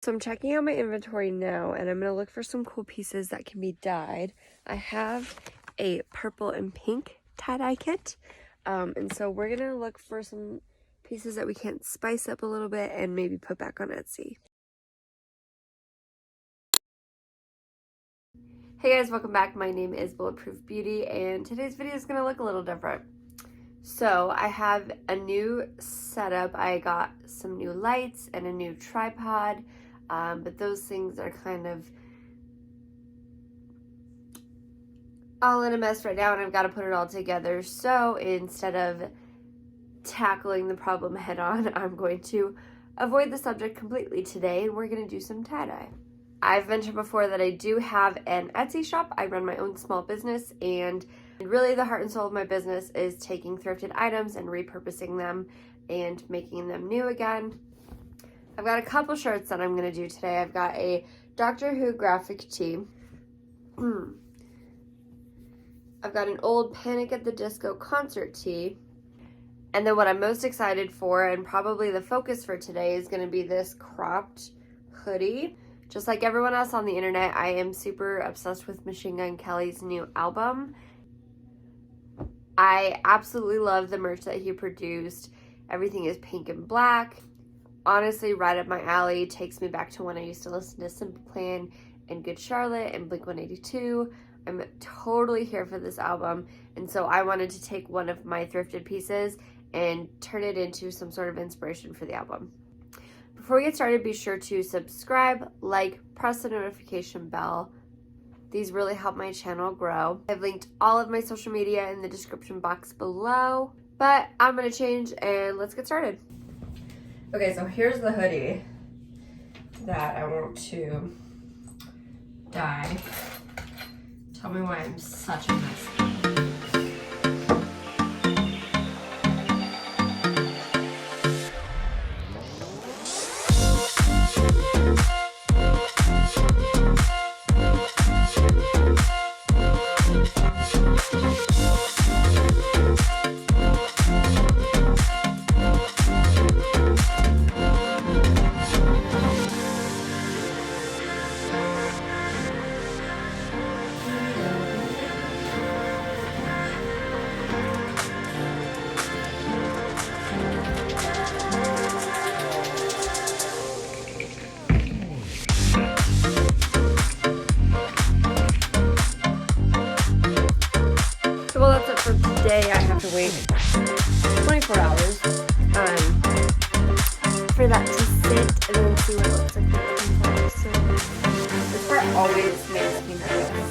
So I'm checking out my inventory now, and I'm going to look for some cool pieces that can be dyed. I have a purple and pink tie-dye kit, and so we're going to look for some pieces that we can spice up a little bit and maybe put back on Etsy. Hey guys, welcome back. My name is Bulletproof Beauty, and today's video is going to look a little different. So I have a new setup. I got some new lights and a new tripod, but those things are kind of all in a mess right now, and I've got to put it all together. So instead of tackling the problem head on, I'm going to avoid the subject completely today, and we're going to do some tie-dye. I've mentioned before that I do have an Etsy shop. I run my own small business, and really the heart and soul of my business is taking thrifted items and repurposing them and making them new again. I've got a couple shirts that I'm going to do today. I've got a Doctor Who graphic tee. I've got an old Panic at the Disco concert tee. And then what I'm most excited for, and probably the focus for today, is going to be this cropped hoodie. Just like everyone else on the internet, I am super obsessed with Machine Gun Kelly's new album. I absolutely love the merch that he produced. Everything is pink and black. Honestly, right up my alley. Takes me back to when I used to listen to Simple Plan and Good Charlotte and Blink-182. I'm totally here for this album, and so I wanted to take one of my thrifted pieces and turn it into some sort of inspiration for the album. Before we get started, be sure to subscribe, like, press the notification bell. These really help my channel grow. I've linked all of my social media in the description box below, but I'm gonna change and let's get started. Okay, so here's the hoodie that I want to dye. Tell me why I'm such a mess. Today I have to wait 24 hours for that to sit and then see what it looks like. So this part always makes me nervous.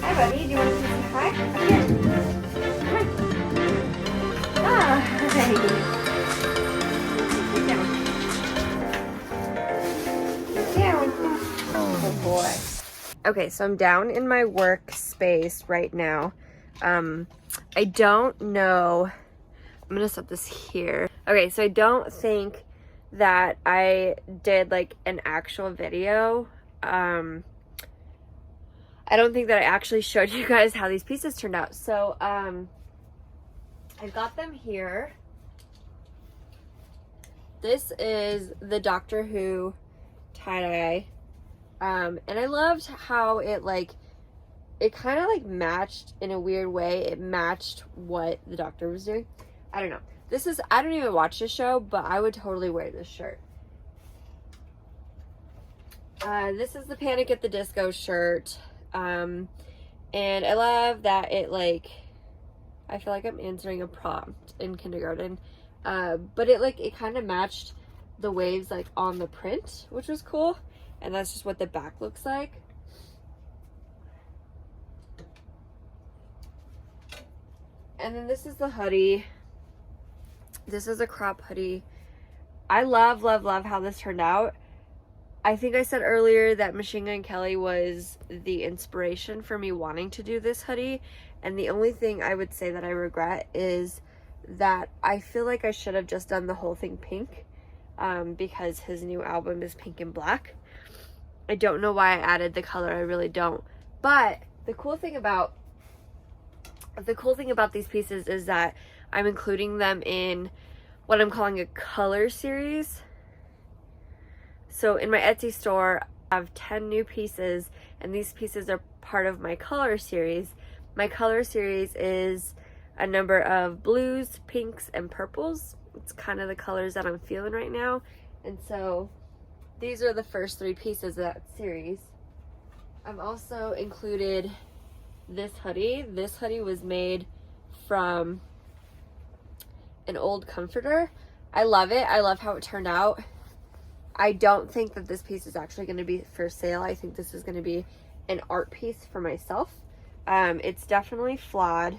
Hi buddy, do you want to say hi? Come here. Come on. Ah, hey. Get down. Get down. Oh boy. Okay, so I'm down in my workspace right now. I don't know, I'm gonna set this here. Okay, so I don't think that I did like an actual video. I don't think that I actually showed you guys how these pieces turned out. So, I've got them here. This is the Doctor Who tie-dye. And I loved how it kind of like matched in a weird way. It matched what the Doctor was doing. I don't know. I don't even watch this show, but I would totally wear this shirt. This is the Panic at the Disco shirt. And I love that I feel like I'm answering a prompt in kindergarten. But it kind of matched the waves on the print, which was cool. And that's just what the back looks like. And then this is the hoodie. This is a crop hoodie. I love, love, love how this turned out. I think I said earlier that Machine Gun Kelly was the inspiration for me wanting to do this hoodie. And the only thing I would say that I regret is that I feel like I should have just done the whole thing pink, because his new album is pink and black. I don't know why I added the color. I really don't. But the cool thing about these pieces is that I'm including them in what I'm calling a color series. So in my Etsy store, I have 10 new pieces, and these pieces are part of my color series. My color series is a number of blues, pinks, and purples. It's kind of the colors that I'm feeling right now. And so these are the first 3 pieces of that series. I've also included this hoodie. This hoodie was made from an old comforter. I love it. I love how it turned out. I don't think that this piece is actually going to be for sale. I think this is going to be an art piece for myself. It's definitely flawed.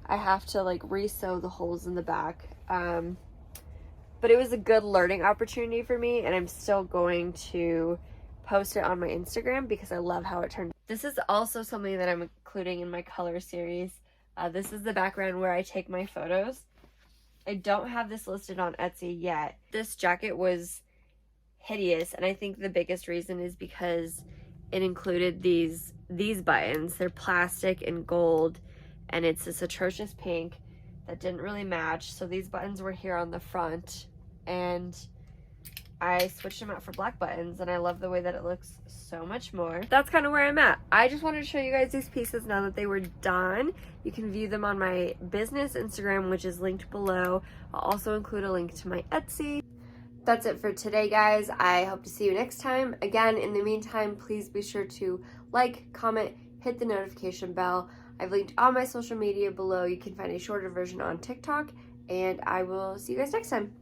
I have to like re-sew the holes in the back. But it was a good learning opportunity for me, and I'm still going to post it on my Instagram because I love how it turned out. This is also something that I'm including in my color series. This is the background where I take my photos. I don't have this listed on Etsy yet. This jacket was hideous, and I think the biggest reason is because it included these buttons. They're plastic and gold, and it's this atrocious pink that didn't really match. So these buttons were here on the front, and I switched them out for black buttons, and I love the way that it looks so much more. That's kind of where I'm at. I just wanted to show you guys these pieces now that they were done. You can view them on my business Instagram, which is linked below. I'll also include a link to my Etsy. That's it for today, guys. I hope to see you next time. Again, in the meantime, please be sure to like, comment, hit the notification bell. I've linked all my social media below. You can find a shorter version on TikTok, and I will see you guys next time.